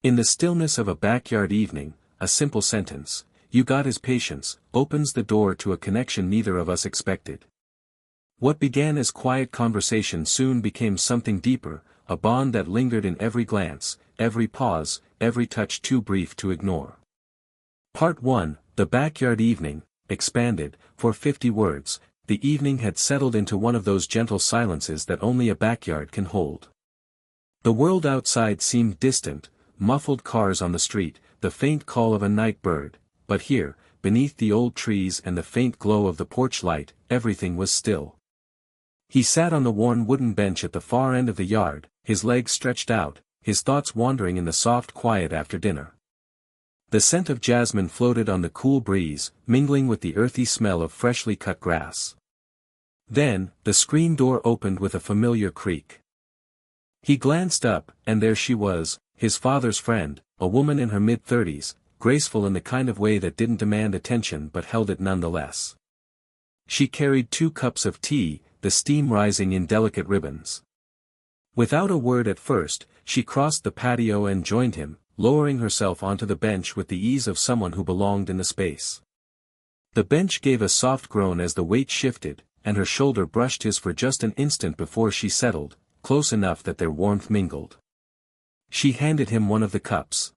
In the stillness of a backyard evening, a simple sentence, "You got his patience," opens the door to a connection neither of us expected. What began as quiet conversation soon became something deeper, a bond that lingered in every glance, every pause, every touch too brief to ignore. Part 1, The Backyard Evening, expanded, for 50 words, the evening had settled into one of those gentle silences that only a backyard can hold. The world outside seemed distant, muffled cars on the street, the faint call of a night bird, but here, beneath the old trees and the faint glow of the porch light, everything was still. He sat on the worn wooden bench at the far end of the yard, his legs stretched out, his thoughts wandering in the soft quiet after dinner. The scent of jasmine floated on the cool breeze, mingling with the earthy smell of freshly cut grass. Then, the screen door opened with a familiar creak. He glanced up, and there she was, his father's friend, a woman in her mid-30s, graceful in the kind of way that didn't demand attention but held it nonetheless. She carried 2 cups of tea, the steam rising in delicate ribbons. Without a word at first, she crossed the patio and joined him, lowering herself onto the bench with the ease of someone who belonged in the space. The bench gave a soft groan as the weight shifted, and her shoulder brushed his for just an instant before she settled, close enough that their warmth mingled. She handed him one of the cups.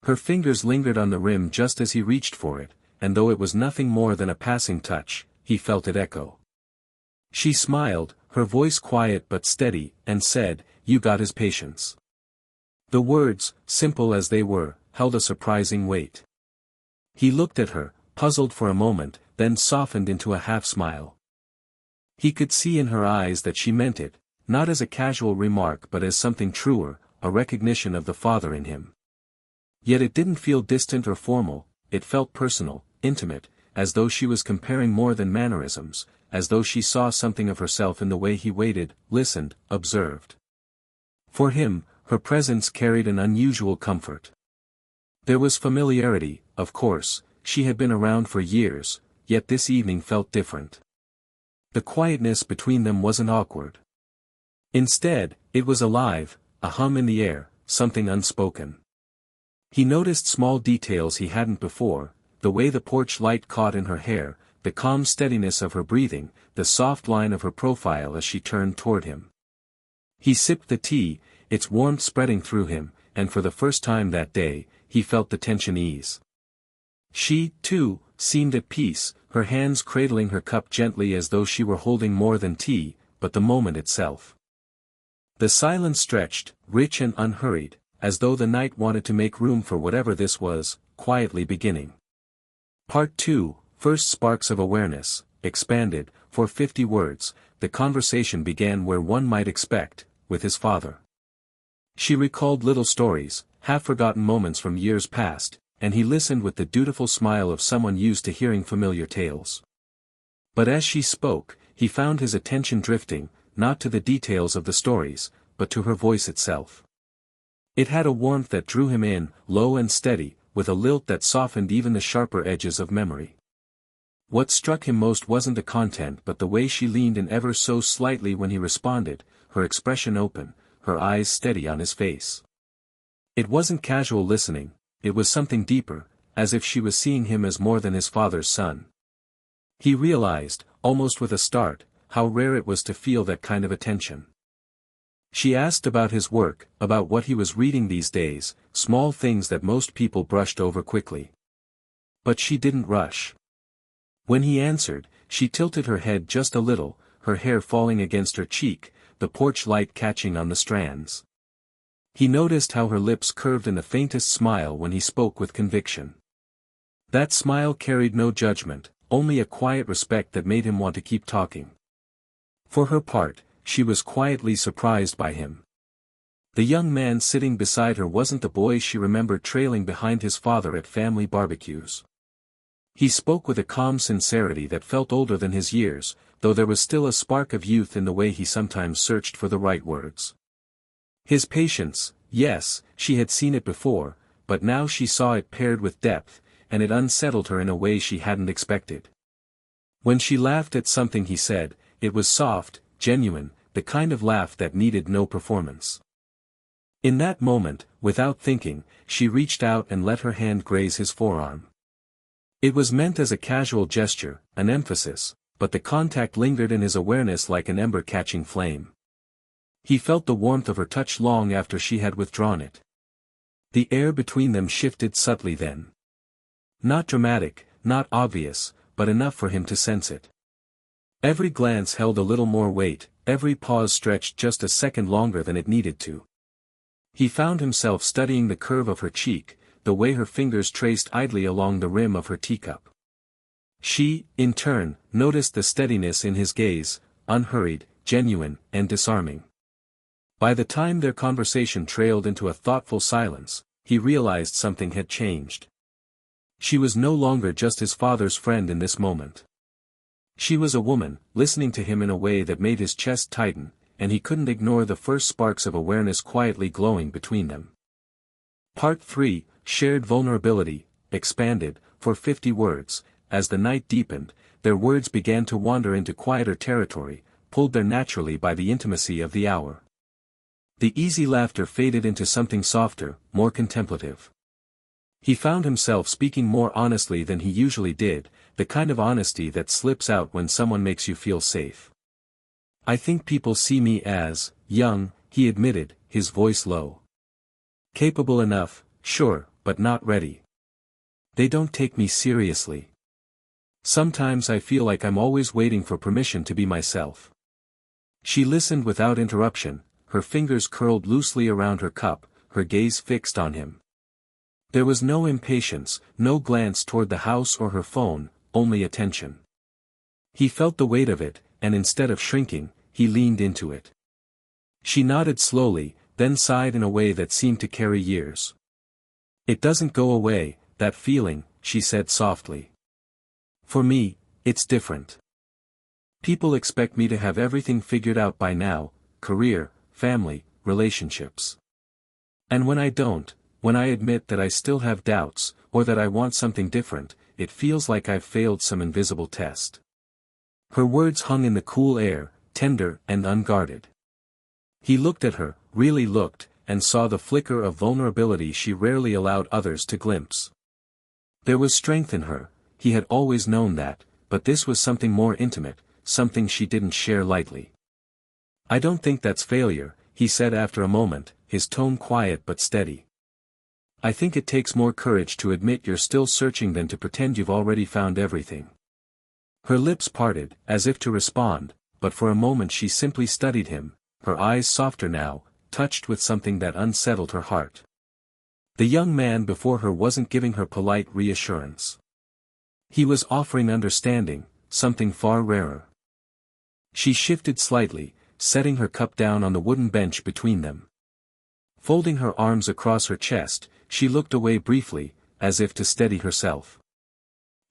Her fingers lingered on the rim just as he reached for it, and though it was nothing more than a passing touch, he felt it echo. She smiled, her voice quiet but steady, and said, "You got his patience." The words, simple as they were, held a surprising weight. He looked at her, puzzled for a moment, then softened into a half-smile. He could see in her eyes that she meant it, not as a casual remark but as something truer, a recognition of the father in him. Yet it didn't feel distant or formal, it felt personal, intimate, as though she was comparing more than mannerisms, as though she saw something of herself in the way he waited, listened, observed. For him, her presence carried an unusual comfort. There was familiarity, of course, she had been around for years, yet this evening felt different. The quietness between them wasn't awkward. Instead, it was alive, a hum in the air, something unspoken. He noticed small details he hadn't before, the way the porch light caught in her hair, the calm steadiness of her breathing, the soft line of her profile as she turned toward him. He sipped the tea, its warmth spreading through him, and for the first time that day, he felt the tension ease. She, too, seemed at peace, her hands cradling her cup gently as though she were holding more than tea, but the moment itself. The silence stretched, rich and unhurried, as though the night wanted to make room for whatever this was, quietly beginning. Part 2, First Sparks of Awareness, expanded, for 50 words, the conversation began where one might expect, with his father. She recalled little stories, half-forgotten moments from years past, and he listened with the dutiful smile of someone used to hearing familiar tales. But as she spoke, he found his attention drifting, not to the details of the stories, but to her voice itself. It had a warmth that drew him in, low and steady, with a lilt that softened even the sharper edges of memory. What struck him most wasn't the content but the way she leaned in ever so slightly when he responded, her expression open, her eyes steady on his face. It wasn't casual listening, it was something deeper, as if she was seeing him as more than his father's son. He realized, almost with a start, how rare it was to feel that kind of attention. She asked about his work, about what he was reading these days, small things that most people brushed over quickly. But she didn't rush. When he answered, she tilted her head just a little, her hair falling against her cheek, the porch light catching on the strands. He noticed how her lips curved in the faintest smile when he spoke with conviction. That smile carried no judgment, only a quiet respect that made him want to keep talking. For her part, she was quietly surprised by him. The young man sitting beside her wasn't the boy she remembered trailing behind his father at family barbecues. He spoke with a calm sincerity that felt older than his years, though there was still a spark of youth in the way he sometimes searched for the right words. His patience, yes, she had seen it before, but now she saw it paired with depth, and it unsettled her in a way she hadn't expected. When she laughed at something he said, it was soft, genuine, the kind of laugh that needed no performance. In that moment, without thinking, she reached out and let her hand graze his forearm. It was meant as a casual gesture, an emphasis, but the contact lingered in his awareness like an ember catching flame. He felt the warmth of her touch long after she had withdrawn it. The air between them shifted subtly then. Not dramatic, not obvious, but enough for him to sense it. Every glance held a little more weight, every pause stretched just a second longer than it needed to. He found himself studying the curve of her cheek, the way her fingers traced idly along the rim of her teacup. She, in turn, noticed the steadiness in his gaze, unhurried, genuine, and disarming. By the time their conversation trailed into a thoughtful silence, he realized something had changed. She was no longer just his father's friend in this moment. She was a woman, listening to him in a way that made his chest tighten, and he couldn't ignore the first sparks of awareness quietly glowing between them. Part 3, Shared Vulnerability, expanded, for 50 words, as the night deepened, their words began to wander into quieter territory, pulled there naturally by the intimacy of the hour. The easy laughter faded into something softer, more contemplative. He found himself speaking more honestly than he usually did, the kind of honesty that slips out when someone makes you feel safe. "I think people see me as young," he admitted, his voice low. "Capable enough, sure, but not ready. They don't take me seriously. Sometimes I feel like I'm always waiting for permission to be myself." She listened without interruption, her fingers curled loosely around her cup, her gaze fixed on him. There was no impatience, no glance toward the house or her phone, only attention. He felt the weight of it, and instead of shrinking, he leaned into it. She nodded slowly, then sighed in a way that seemed to carry years. "It doesn't go away, that feeling," she said softly. "For me, it's different. People expect me to have everything figured out by now, career, family, relationships. And when I don't, when I admit that I still have doubts, or that I want something different, it feels like I've failed some invisible test." Her words hung in the cool air, tender and unguarded. He looked at her, really looked, and saw the flicker of vulnerability she rarely allowed others to glimpse. There was strength in her, he had always known that, but this was something more intimate, something she didn't share lightly. "I don't think that's failure," he said after a moment, his tone quiet but steady. "I think it takes more courage to admit you're still searching than to pretend you've already found everything." Her lips parted, as if to respond, but for a moment she simply studied him, her eyes softer now, touched with something that unsettled her heart. The young man before her wasn't giving her polite reassurance. He was offering understanding, something far rarer. She shifted slightly, setting her cup down on the wooden bench between them. Folding her arms across her chest, she looked away briefly, as if to steady herself.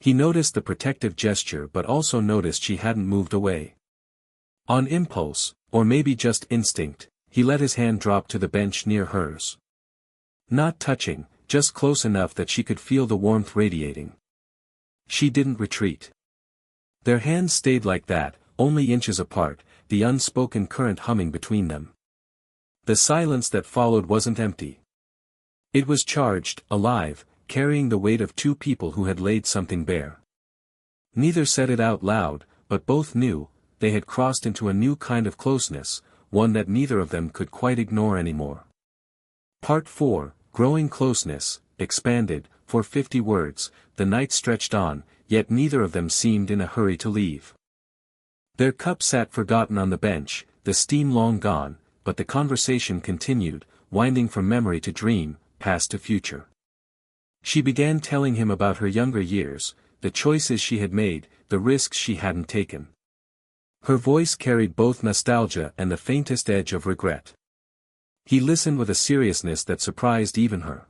He noticed the protective gesture but also noticed she hadn't moved away. On impulse, or maybe just instinct, he let his hand drop to the bench near hers. Not touching, just close enough that she could feel the warmth radiating. She didn't retreat. Their hands stayed like that, only inches apart, the unspoken current humming between them. The silence that followed wasn't empty. It was charged, alive, carrying the weight of two people who had laid something bare. Neither said it out loud, but both knew, they had crossed into a new kind of closeness, one that neither of them could quite ignore anymore. Part 4, Growing Closeness, expanded, for 50 words, the night stretched on, yet neither of them seemed in a hurry to leave. Their cup sat forgotten on the bench, the steam long gone, but the conversation continued, winding from memory to dream, past to future. She began telling him about her younger years, the choices she had made, the risks she hadn't taken. Her voice carried both nostalgia and the faintest edge of regret. He listened with a seriousness that surprised even her.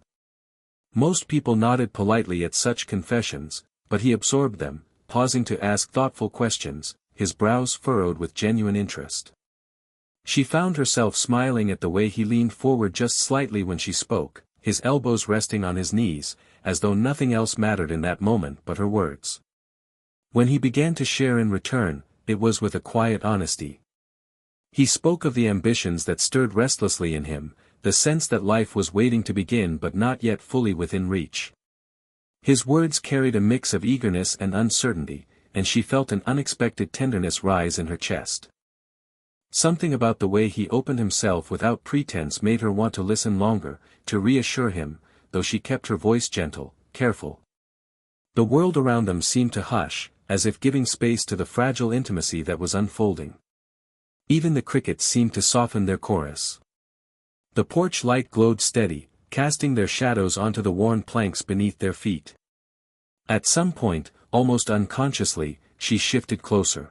Most people nodded politely at such confessions, but he absorbed them, pausing to ask thoughtful questions, his brows furrowed with genuine interest. She found herself smiling at the way he leaned forward just slightly when she spoke, his elbows resting on his knees, as though nothing else mattered in that moment but her words. When he began to share in return, it was with a quiet honesty. He spoke of the ambitions that stirred restlessly in him, the sense that life was waiting to begin but not yet fully within reach. His words carried a mix of eagerness and uncertainty, and she felt an unexpected tenderness rise in her chest. Something about the way he opened himself without pretense made her want to listen longer, to reassure him, though she kept her voice gentle, careful. The world around them seemed to hush, as if giving space to the fragile intimacy that was unfolding. Even the crickets seemed to soften their chorus. The porch light glowed steady, casting their shadows onto the worn planks beneath their feet. At some point, almost unconsciously, she shifted closer.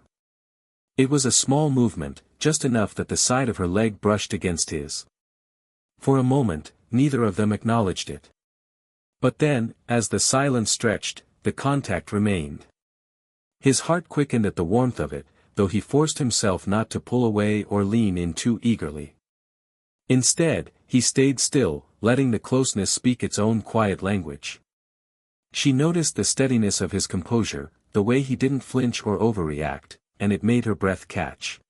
It was a small movement, just enough that the side of her leg brushed against his. For a moment, neither of them acknowledged it. But then, as the silence stretched, the contact remained. His heart quickened at the warmth of it, though he forced himself not to pull away or lean in too eagerly. Instead, he stayed still, letting the closeness speak its own quiet language. She noticed the steadiness of his composure, the way he didn't flinch or overreact, and it made her breath catch.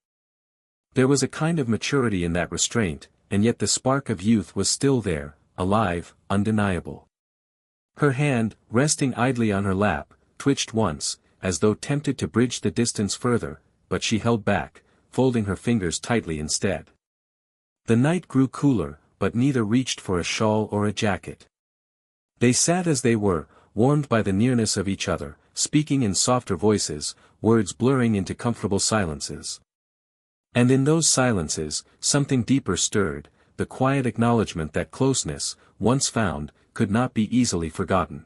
There was a kind of maturity in that restraint, and yet the spark of youth was still there, alive, undeniable. Her hand, resting idly on her lap, twitched once, as though tempted to bridge the distance further, but she held back, folding her fingers tightly instead. The night grew cooler, but neither reached for a shawl or a jacket. They sat as they were, warmed by the nearness of each other, speaking in softer voices, words blurring into comfortable silences. And in those silences, something deeper stirred, the quiet acknowledgement that closeness, once found, could not be easily forgotten.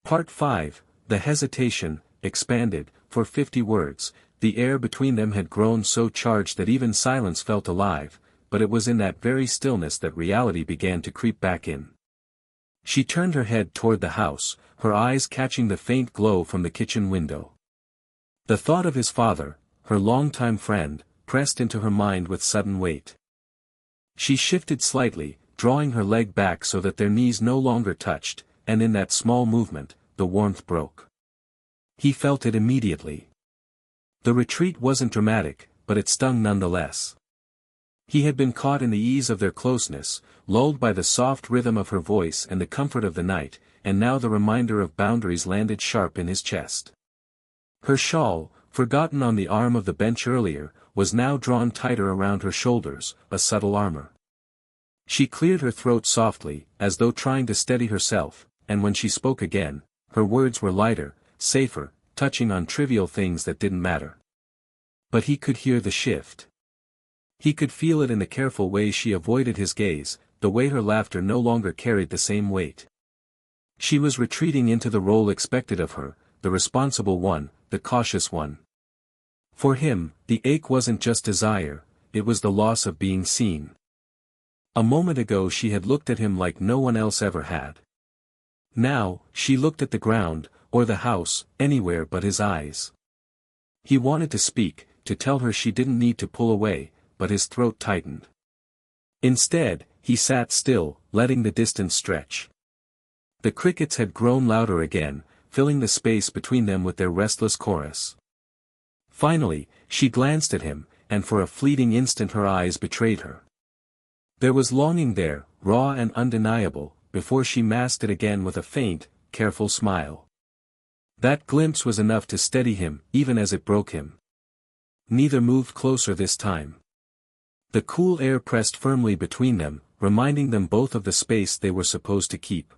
Part 5, the hesitation, expanded, for 50 words, the air between them had grown so charged that even silence felt alive, but it was in that very stillness that reality began to creep back in. She turned her head toward the house, her eyes catching the faint glow from the kitchen window. The thought of his father, her longtime friend, pressed into her mind with sudden weight. She shifted slightly, drawing her leg back so that their knees no longer touched, and in that small movement, the warmth broke. He felt it immediately. The retreat wasn't dramatic, but it stung nonetheless. He had been caught in the ease of their closeness, lulled by the soft rhythm of her voice and the comfort of the night, and now the reminder of boundaries landed sharp in his chest. Her shawl, forgotten on the arm of the bench earlier, was now drawn tighter around her shoulders, a subtle armor. She cleared her throat softly, as though trying to steady herself, and when she spoke again, her words were lighter, safer, touching on trivial things that didn't matter. But he could hear the shift. He could feel it in the careful way she avoided his gaze, the way her laughter no longer carried the same weight. She was retreating into the role expected of her, the responsible one, the cautious one. For him, the ache wasn't just desire, it was the loss of being seen. A moment ago she had looked at him like no one else ever had. Now, she looked at the ground, or the house, anywhere but his eyes. He wanted to speak, to tell her she didn't need to pull away, but his throat tightened. Instead, he sat still, letting the distance stretch. The crickets had grown louder again, filling the space between them with their restless chorus. Finally, she glanced at him, and for a fleeting instant her eyes betrayed her. There was longing there, raw and undeniable, before she masked it again with a faint, careful smile. That glimpse was enough to steady him, even as it broke him. Neither moved closer this time. The cool air pressed firmly between them, reminding them both of the space they were supposed to keep.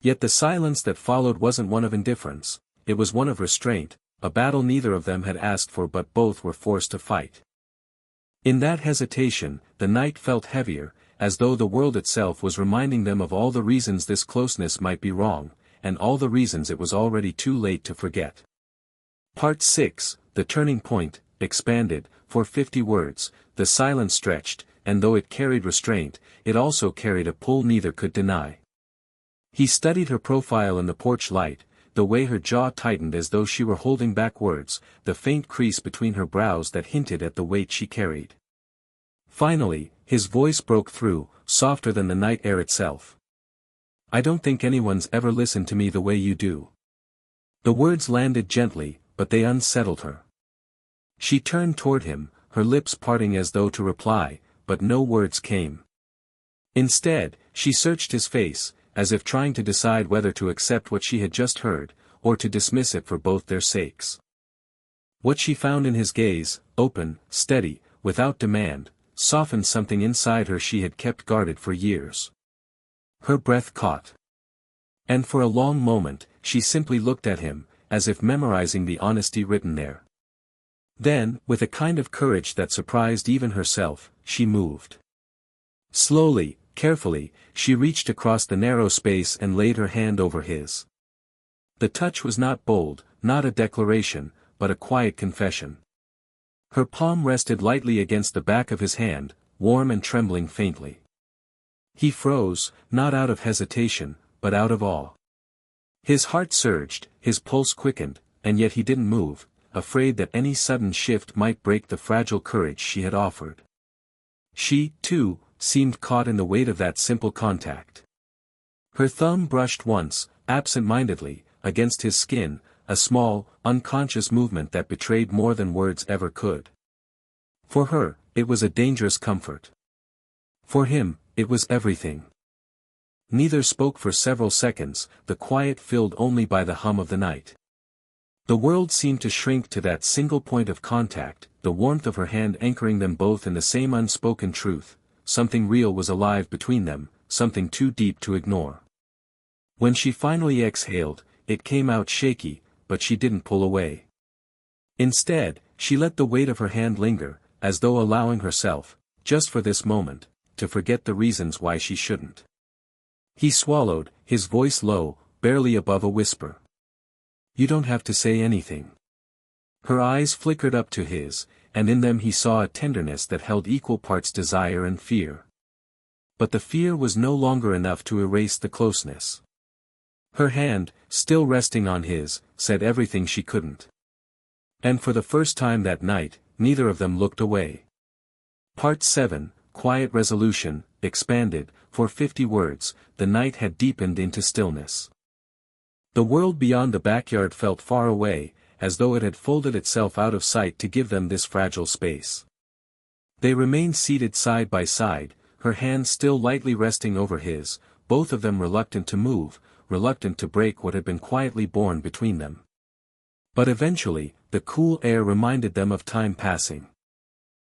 Yet the silence that followed wasn't one of indifference, it was one of restraint, a battle neither of them had asked for but both were forced to fight. In that hesitation, the night felt heavier, as though the world itself was reminding them of all the reasons this closeness might be wrong, and all the reasons it was already too late to forget. Part 6, the turning point, expanded, for 50 words, the silence stretched, and though it carried restraint, it also carried a pull neither could deny. He studied her profile in the porch light, the way her jaw tightened as though she were holding back words, the faint crease between her brows that hinted at the weight she carried. Finally, his voice broke through, softer than the night air itself. "I don't think anyone's ever listened to me the way you do." The words landed gently, but they unsettled her. She turned toward him, her lips parting as though to reply, but no words came. Instead, she searched his face, as if trying to decide whether to accept what she had just heard, or to dismiss it for both their sakes. What she found in his gaze, open, steady, without demand, softened something inside her she had kept guarded for years. Her breath caught. And for a long moment, she simply looked at him, as if memorizing the honesty written there. Then, with a kind of courage that surprised even herself, she moved. Slowly, carefully, she reached across the narrow space and laid her hand over his. The touch was not bold, not a declaration, but a quiet confession. Her palm rested lightly against the back of his hand, warm and trembling faintly. He froze, not out of hesitation, but out of awe. His heart surged, his pulse quickened, and yet he didn't move, afraid that any sudden shift might break the fragile courage she had offered. She, too, seemed caught in the weight of that simple contact. Her thumb brushed once, absent-mindedly, against his skin, a small, unconscious movement that betrayed more than words ever could. For her, it was a dangerous comfort. For him, it was everything. Neither spoke for several seconds, the quiet filled only by the hum of the night. The world seemed to shrink to that single point of contact, the warmth of her hand anchoring them both in the same unspoken truth. Something real was alive between them, something too deep to ignore. When she finally exhaled, it came out shaky, but she didn't pull away. Instead, she let the weight of her hand linger, as though allowing herself, just for this moment, to forget the reasons why she shouldn't. He swallowed, his voice low, barely above a whisper. "You don't have to say anything." Her eyes flickered up to his, and in them he saw a tenderness that held equal parts desire and fear. But the fear was no longer enough to erase the closeness. Her hand, still resting on his, said everything she couldn't. And for the first time that night, neither of them looked away. Part 7, Quiet Resolution, expanded, for 50 words, the night had deepened into stillness. The world beyond the backyard felt far away, as though it had folded itself out of sight to give them this fragile space. They remained seated side by side, her hand still lightly resting over his, both of them reluctant to move, reluctant to break what had been quietly born between them. But eventually, the cool air reminded them of time passing.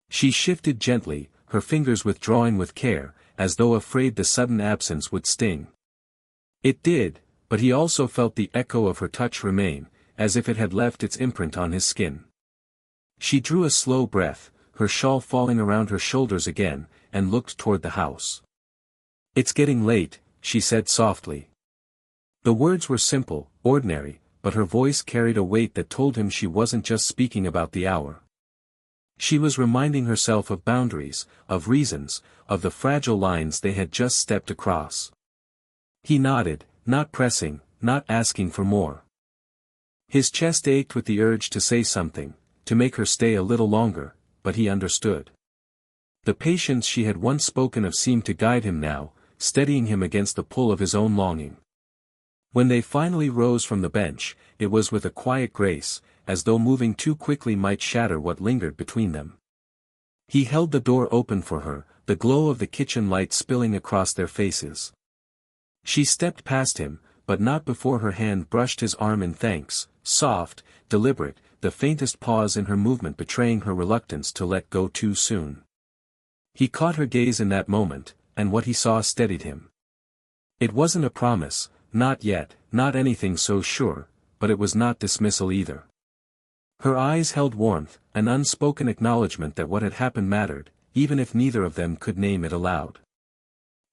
She shifted gently, her fingers withdrawing with care, as though afraid the sudden absence would sting. It did, but he also felt the echo of her touch remain, as if it had left its imprint on his skin. She drew a slow breath, her shawl falling around her shoulders again, and looked toward the house. "It's getting late," she said softly. The words were simple, ordinary, but her voice carried a weight that told him she wasn't just speaking about the hour. She was reminding herself of boundaries, of reasons, of the fragile lines they had just stepped across. He nodded, not pressing, not asking for more. His chest ached with the urge to say something, to make her stay a little longer, but he understood. The patience she had once spoken of seemed to guide him now, steadying him against the pull of his own longing. When they finally rose from the bench, it was with a quiet grace, as though moving too quickly might shatter what lingered between them. He held the door open for her, the glow of the kitchen light spilling across their faces. She stepped past him, but not before her hand brushed his arm in thanks, soft, deliberate, the faintest pause in her movement betraying her reluctance to let go too soon. He caught her gaze in that moment, and what he saw steadied him. It wasn't a promise, not yet, not anything so sure, but it was not dismissal either. Her eyes held warmth, an unspoken acknowledgement that what had happened mattered, even if neither of them could name it aloud.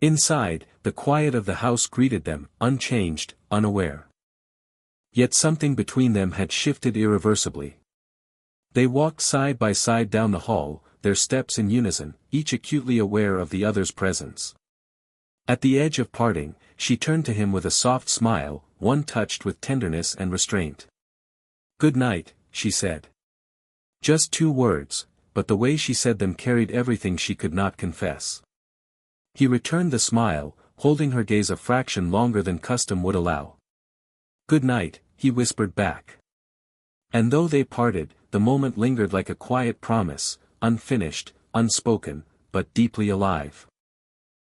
Inside, the quiet of the house greeted them, unchanged, unaware. Yet something between them had shifted irreversibly. They walked side by side down the hall, their steps in unison, each acutely aware of the other's presence. At the edge of parting, she turned to him with a soft smile, one touched with tenderness and restraint. "Good night," she said. Just 2 words, but the way she said them carried everything she could not confess. He returned the smile, holding her gaze a fraction longer than custom would allow. "Good night," he whispered back. And though they parted, the moment lingered like a quiet promise, unfinished, unspoken, but deeply alive.